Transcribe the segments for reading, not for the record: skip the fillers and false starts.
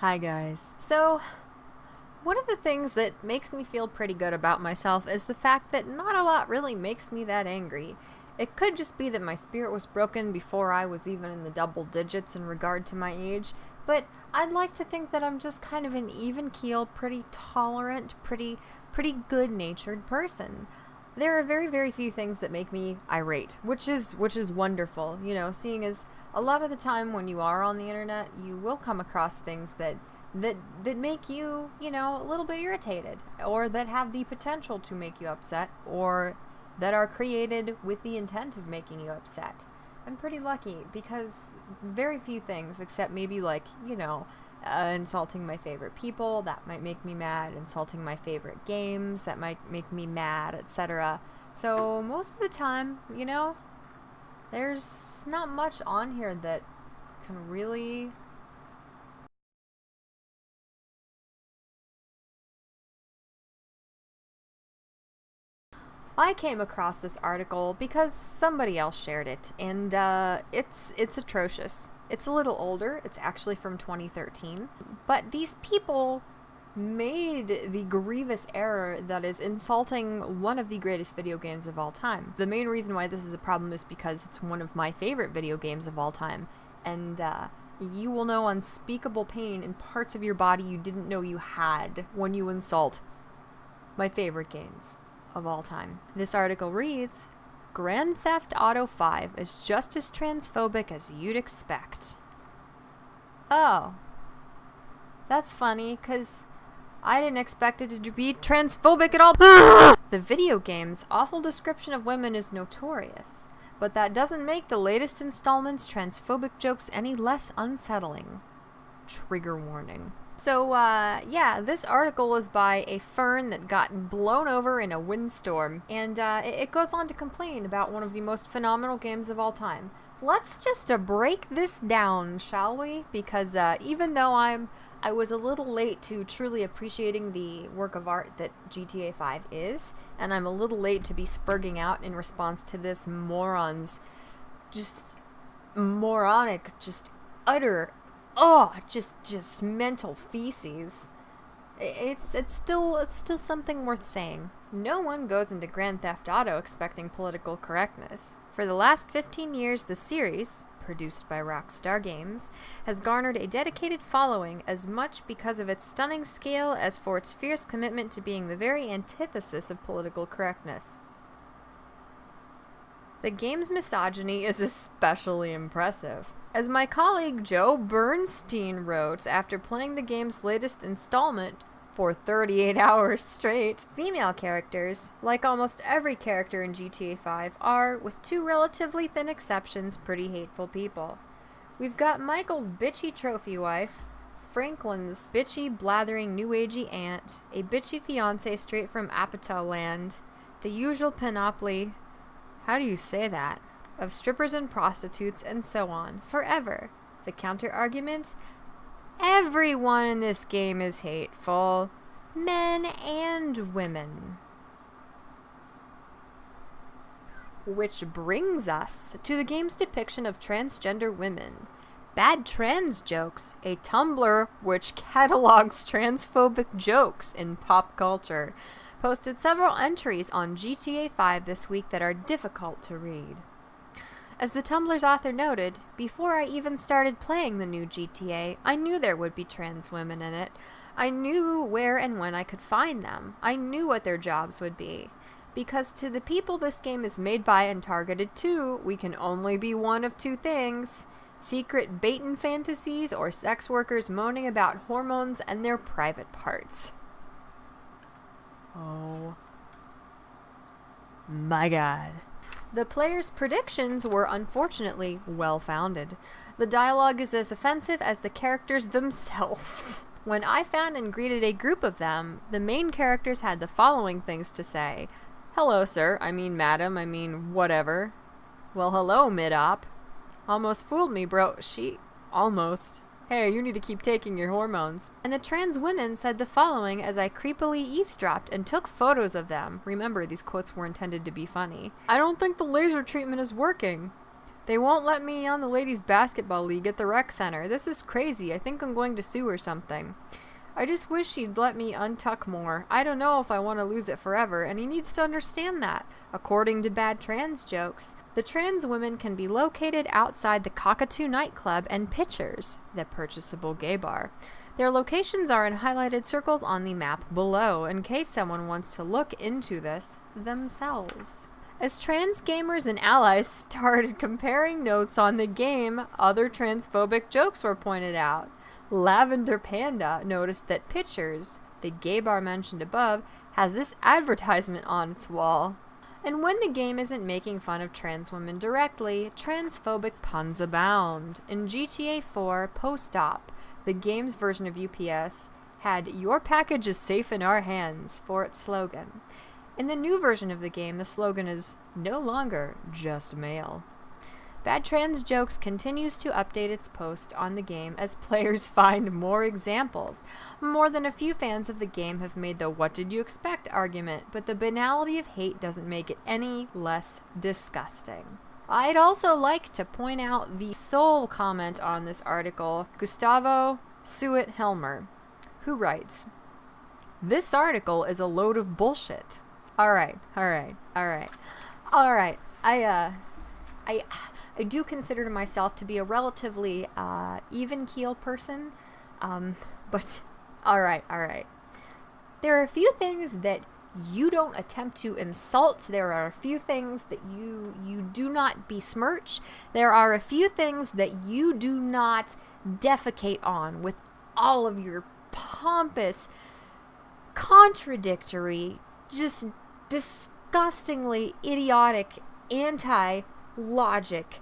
Hi guys. So, one of the things that makes me feel pretty good about myself is the fact that not a lot really makes me that angry. It could just be that my spirit was broken before I was even in the double digits in regard to my age, but I'd like to think that I'm just kind of an even keel, pretty tolerant, pretty good-natured person. There are very, very few things that make me irate, which is wonderful, seeing as a lot of the time when you are on the internet, you will come across things that make you, a little bit irritated, or that have the potential to make you upset, or that are created with the intent of making you upset. I'm pretty lucky because very few things, except maybe insulting my favorite people, that might make me mad, insulting my favorite games, that might make me mad, etc. So most of the time, there's not much on here that can really... I came across this article because somebody else shared it, and it's atrocious. It's a little older. It's actually from 2013. But these people made the grievous error that is insulting one of the greatest video games of all time. The main reason why this is a problem is because it's one of my favorite video games of all time, and you will know unspeakable pain in parts of your body you didn't know you had when you insult my favorite games of all time. This article reads, Grand Theft Auto V is just as transphobic as you'd expect. Oh. That's funny, because I didn't expect it to be transphobic at all. The video game's awful description of women is notorious, but that doesn't make the latest installment's transphobic jokes any less unsettling. Trigger warning. So, yeah, this article is by a fern that got blown over in a windstorm, and it goes on to complain about one of the most phenomenal games of all time. Let's just break this down, shall we? Because even though I was a little late to truly appreciating the work of art that GTA V is, and I'm a little late to be spurging out in response to this moron's just moronic, just utter... just mental feces. It's still something worth saying. No one goes into Grand Theft Auto expecting political correctness. For the last 15 years, the series, produced by Rockstar Games, has garnered a dedicated following as much because of its stunning scale as for its fierce commitment to being the very antithesis of political correctness. The game's misogyny is especially impressive. As my colleague Joe Bernstein wrote after playing the game's latest installment for 38 hours straight, female characters, like almost every character in GTA V, are, with two relatively thin exceptions, pretty hateful people. We've got Michael's bitchy trophy wife, Franklin's bitchy, blathering, new-agey aunt, a bitchy fiancé straight from Apatow land, the usual panoply... how do you say that? Of strippers and prostitutes, and so on, forever. The counter-argument? Everyone in this game is hateful. Men and women. Which brings us to the game's depiction of transgender women. Bad Trans Jokes, a Tumblr which catalogs transphobic jokes in pop culture, posted several entries on GTA V this week that are difficult to read. As the Tumblr's author noted, before I even started playing the new GTA, I knew there would be trans women in it. I knew where and when I could find them. I knew what their jobs would be. Because to the people this game is made by and targeted to, we can only be one of two things: secret bait-in fantasies or sex workers moaning about hormones and their private parts. Oh my god. The player's predictions were unfortunately well-founded. The dialogue is as offensive as the characters themselves. When I found and greeted a group of them, the main characters had the following things to say. Hello, sir. I mean, madam. I mean, whatever. Well, hello, mid-op. Almost fooled me, bro. Almost. Hey, you need to keep taking your hormones. And the trans women said the following as I creepily eavesdropped and took photos of them. Remember, these quotes were intended to be funny. I don't think the laser treatment is working. They won't let me on the ladies basketball league at the rec center. This is crazy. I think I'm going to sue or something. I just wish she'd let me untuck more. I don't know if I want to lose it forever, and he needs to understand that. According to Bad Trans Jokes, the trans women can be located outside the Cockatoo nightclub and Pitchers, the purchasable gay bar. Their locations are in highlighted circles on the map below, in case someone wants to look into this themselves. As trans gamers and allies started comparing notes on the game, other transphobic jokes were pointed out. Lavender Panda noticed that Pitchers, the gay bar mentioned above, has this advertisement on its wall. And when the game isn't making fun of trans women directly, transphobic puns abound. In GTA 4 Post-Op, the game's version of UPS had "Your package is safe in our hands" for its slogan. In the new version of the game, the slogan is "No longer just mail." Bad Trans Jokes continues to update its post on the game as players find more examples. More than a few fans of the game have made the "what did you expect" argument, but the banality of hate doesn't make it any less disgusting. I'd also like to point out the sole comment on this article, Gustavo Suet-Helmer, who writes, "This article is a load of bullshit." Alright. I do consider myself to be a relatively even keel person, but alright. There are a few things that you don't attempt to insult. There are a few things that you do not besmirch. There are a few things that you do not defecate on with all of your pompous, contradictory, just disgustingly idiotic, anti-logic,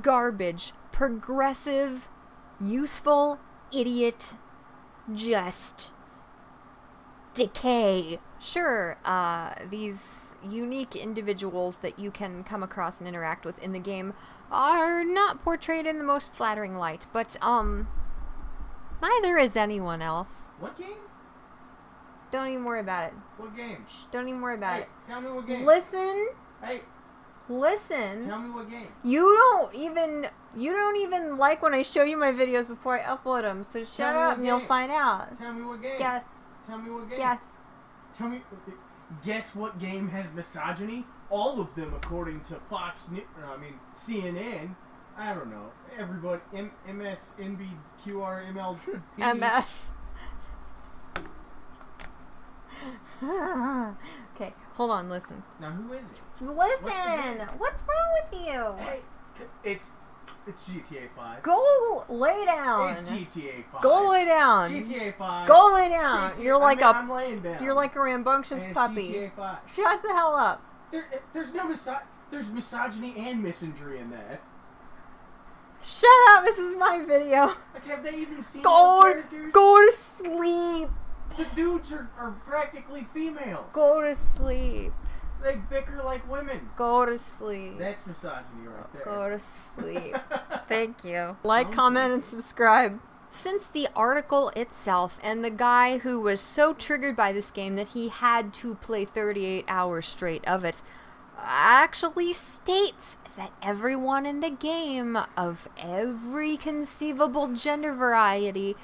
garbage, progressive, useful, idiot, just decay. Sure, these unique individuals that you can come across and interact with in the game are not portrayed in the most flattering light, but, neither is anyone else. What game? Don't even worry about it. What game? Shh, don't even worry about it. Tell me what game. Listen. Hey. Listen. Tell me what game. You don't even like when I show you my videos before I upload them. So shut up and you'll find out. Tell me what game. Guess. Tell me what game. Guess. Tell me. Guess what game has misogyny? All of them, according to CNN. I don't know. Everybody. MS, NB, QR, MLP. MS. Okay, hold on, listen. Now who is it? Listen! What's wrong with you? Hey, it's GTA 5. Go lay down. It's GTA 5. Go lay down. GTA 5. Go lay down. I'm laying down. You're like a rambunctious and puppy. GTA 5. Shut the hell up. There's misogyny and misandry in that. Shut up, this is my video. Like, have they even seen those characters? Go to sleep. The dudes are practically females. Go to sleep. They bicker like women. Go to sleep. That's misogyny right there. Go to sleep. Thank you. Like, comment, and subscribe. Since the article itself and the guy who was so triggered by this game that he had to play 38 hours straight of it actually states that everyone in the game of every conceivable gender variety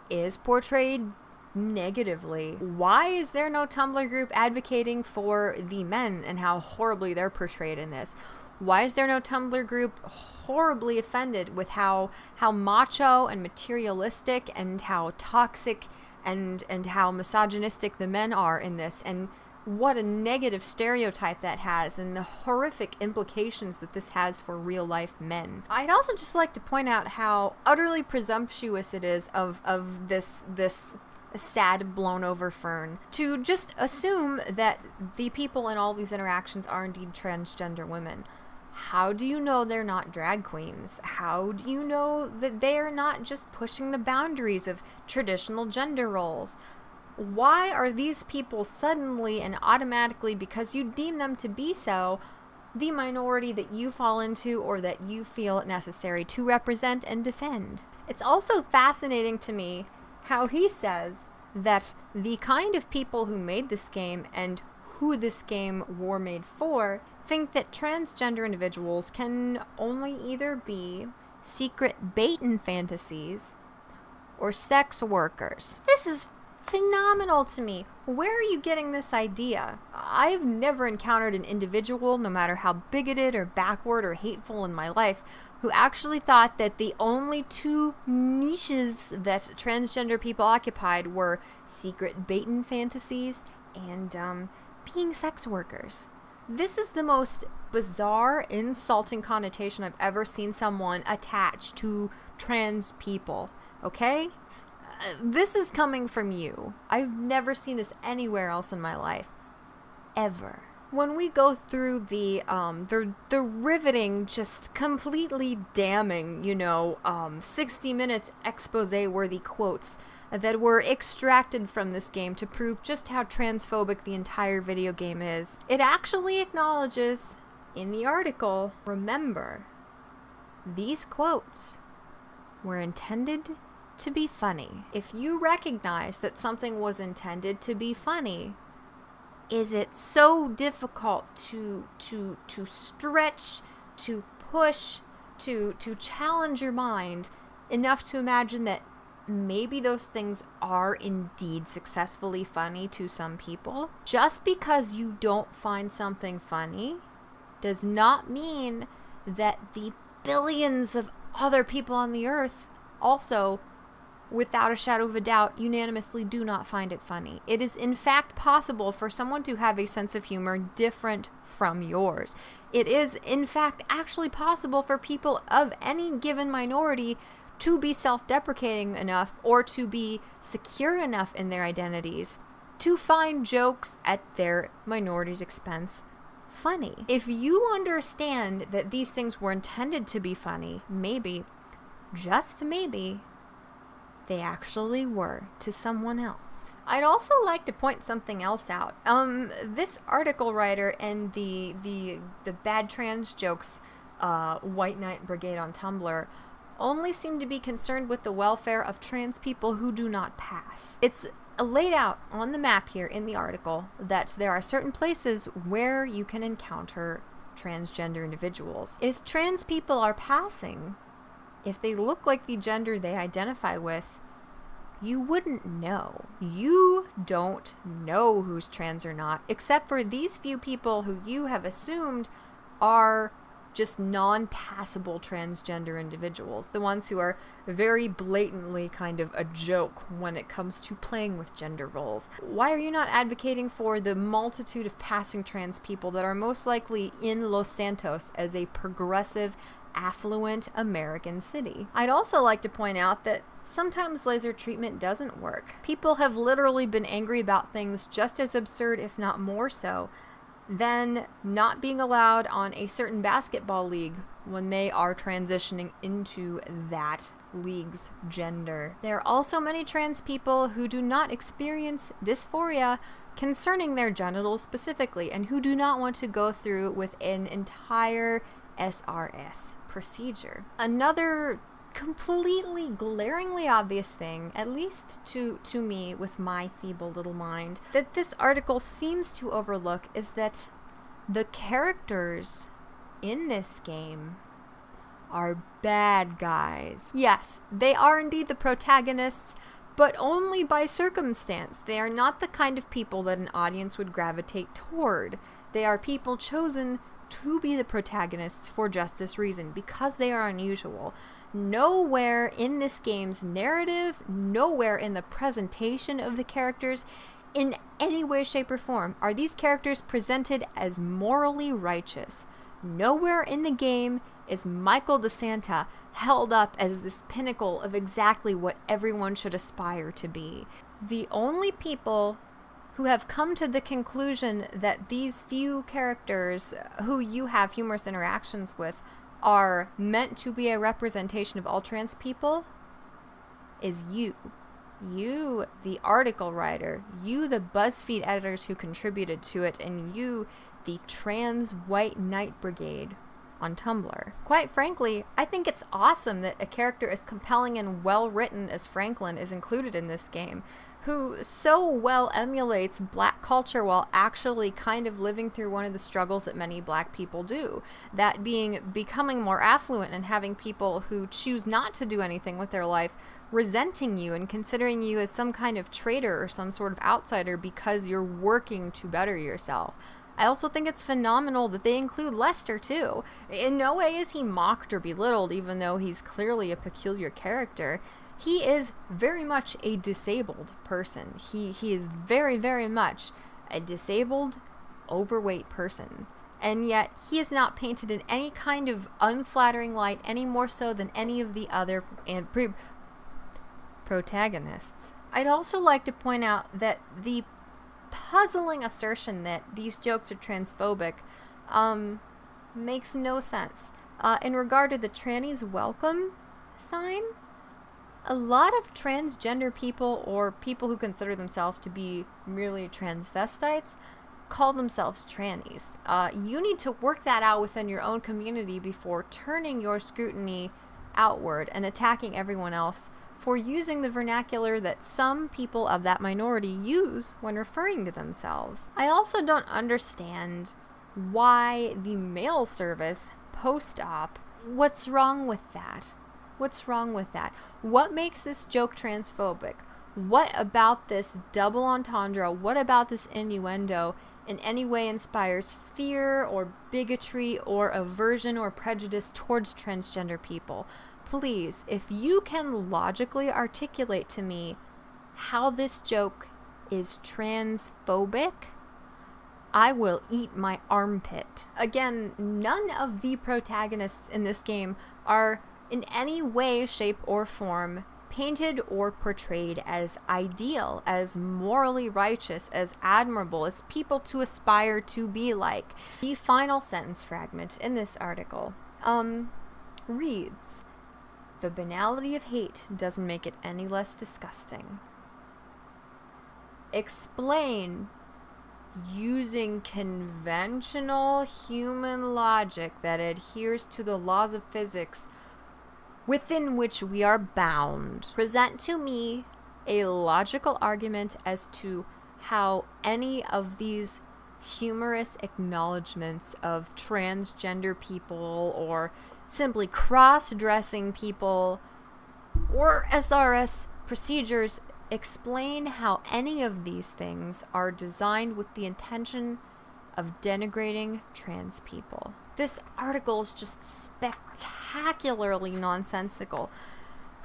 is portrayed negatively. Why is there no Tumblr group advocating for the men and how horribly they're portrayed in this? Why is there no Tumblr group horribly offended with how macho and materialistic and how toxic and how misogynistic the men are in this, and what a negative stereotype that has and the horrific implications that this has for real life men? I'd also just like to point out how utterly presumptuous it is of this sad blown over fern to just assume that the people in all these interactions are indeed transgender women. How do you know they're not drag queens? How do you know that they are not just pushing the boundaries of traditional gender roles? Why are these people suddenly and automatically, because you deem them to be so, the minority that you fall into or that you feel it necessary to represent and defend? It's also fascinating to me how he says that the kind of people who made this game and who this game were made for, think that transgender individuals can only either be secret baitin' fantasies or sex workers. This is phenomenal to me. Where are you getting this idea? I've never encountered an individual, no matter how bigoted or backward or hateful in my life, who actually thought that the only two niches that transgender people occupied were secret baitin' fantasies and being sex workers. This is the most bizarre, insulting connotation I've ever seen someone attach to trans people, okay? This is coming from you. I've never seen this anywhere else in my life. Ever. When we go through the riveting, just completely damning, 60 minutes expose-worthy quotes that were extracted from this game to prove just how transphobic the entire video game is, it actually acknowledges in the article, remember, these quotes were intended to be funny. If you recognize that something was intended to be funny, is it so difficult to stretch, to push, to challenge your mind enough to imagine that maybe those things are indeed successfully funny to some people? Just because you don't find something funny does not mean that the billions of other people on the earth also, without a shadow of a doubt, unanimously do not find it funny. It is in fact possible for someone to have a sense of humor different from yours. It is in fact actually possible for people of any given minority to be self-deprecating enough or to be secure enough in their identities to find jokes at their minority's expense funny. If you understand that these things were intended to be funny, maybe, just maybe, they actually were to someone else. I'd also like to point something else out. This article writer and the bad trans jokes White Knight Brigade on Tumblr only seem to be concerned with the welfare of trans people who do not pass. It's laid out on the map here in the article that there are certain places where you can encounter transgender individuals. If trans people are passing, if they look like the gender they identify with, you wouldn't know. You don't know who's trans or not, except for these few people who you have assumed are just non-passable transgender individuals, the ones who are very blatantly kind of a joke when it comes to playing with gender roles. Why are you not advocating for the multitude of passing trans people that are most likely in Los Santos as a progressive, affluent American city? I'd also like to point out that sometimes laser treatment doesn't work. People have literally been angry about things just as absurd, if not more so, than not being allowed on a certain basketball league when they are transitioning into that league's gender. There are also many trans people who do not experience dysphoria concerning their genitals specifically, and who do not want to go through with an entire SRS procedure. Another completely glaringly obvious thing, at least to me with my feeble little mind, that this article seems to overlook is that the characters in this game are bad guys. Yes, they are indeed the protagonists, but only by circumstance. They are not the kind of people that an audience would gravitate toward. They are people chosen to be the protagonists for just this reason, because they are unusual. Nowhere in this game's narrative, nowhere in the presentation of the characters, in any way, shape, or form, are these characters presented as morally righteous. Nowhere in the game is Michael DeSanta held up as this pinnacle of exactly what everyone should aspire to be. The only people who have come to the conclusion that these few characters who you have humorous interactions with are meant to be a representation of all trans people is you. You, the article writer, you, the Buzzfeed editors who contributed to it, and you, the trans White Knight Brigade on Tumblr. Quite frankly, I think it's awesome that a character as compelling and well written as Franklin is included in this game, who so well emulates black culture while actually kind of living through one of the struggles that many black people do. That being becoming more affluent and having people who choose not to do anything with their life resenting you and considering you as some kind of traitor or some sort of outsider because you're working to better yourself. I also think it's phenomenal that they include Lester, too. In no way is he mocked or belittled, even though he's clearly a peculiar character. He is very much a disabled person. He is very, very much a disabled, overweight person. And yet, he is not painted in any kind of unflattering light, any more so than any of the other protagonists. I'd also like to point out that the puzzling assertion that these jokes are transphobic makes no sense. In regard to the trannies welcome sign, a lot of transgender people or people who consider themselves to be merely transvestites call themselves trannies. You need to work that out within your own community before turning your scrutiny outward and attacking everyone else for using the vernacular that some people of that minority use when referring to themselves. I also don't understand why the mail service post-op, what's wrong with that? What's wrong with that? What makes this joke transphobic? What about this double entendre, what about this innuendo in any way inspires fear or bigotry or aversion or prejudice towards transgender people? Please, if you can logically articulate to me how this joke is transphobic, I will eat my armpit. Again, none of the protagonists in this game are in any way, shape, or form painted or portrayed as ideal, as morally righteous, as admirable, as people to aspire to be like. The final sentence fragment in this article reads, "The banality of hate doesn't make it any less disgusting. Explain using conventional human logic that adheres to the laws of physics within which we are bound. Present to me a logical argument as to how any of these humorous acknowledgments of transgender people or simply cross-dressing people or SRS procedures explain how any of these things are designed with the intention of denigrating trans people." This article is just spectacularly nonsensical.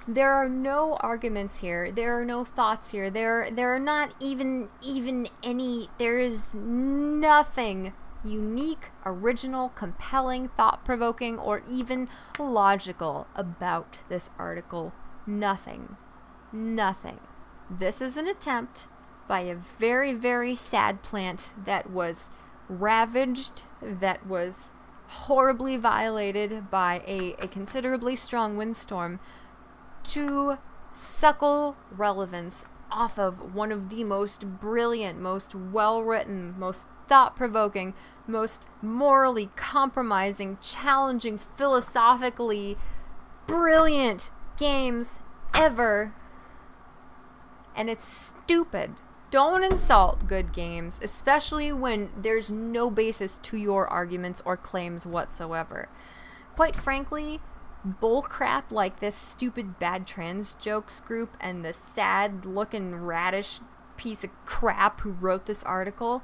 There are no arguments here. There are no thoughts here. There are not even any. There is nothing unique, original, compelling, thought-provoking, or even logical about this article. Nothing. Nothing. This is an attempt by a very, very sad plant that was ravaged, that was horribly violated by a considerably strong windstorm, to suckle relevance off of one of the most brilliant, most well-written, most thought-provoking, most morally compromising, challenging, philosophically brilliant games ever. And it's stupid. Don't insult good games, especially when there's no basis to your arguments or claims whatsoever. Quite frankly, bullcrap like this stupid bad trans jokes group and the sad-looking radish piece of crap who wrote this article,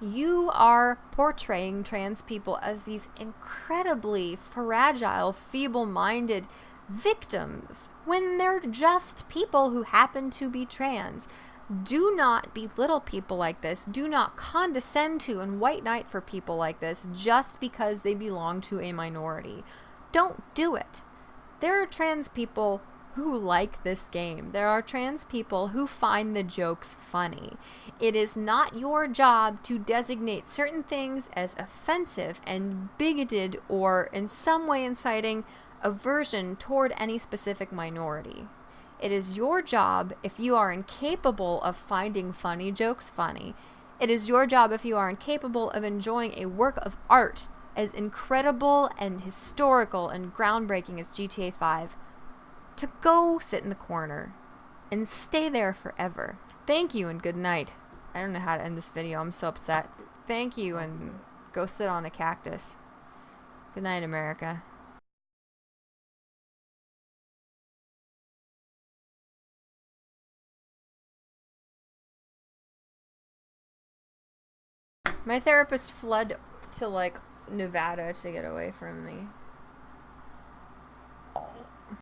you are portraying trans people as these incredibly fragile, feeble-minded victims when they're just people who happen to be trans. Do not belittle people like this. Do not condescend to and white knight for people like this just because they belong to a minority. Don't do it. There are trans people who like this game. There are trans people who find the jokes funny. It is not your job to designate certain things as offensive and bigoted or in some way inciting aversion toward any specific minority. It is your job, if you are incapable of finding funny jokes funny, it is your job if you are incapable of enjoying a work of art as incredible and historical and groundbreaking as GTA V, to go sit in the corner and stay there forever. Thank you and good night. I don't know how to end this video. I'm so upset. Thank you and go sit on a cactus. Good night, America. My therapist fled to, like, Nevada to get away from me.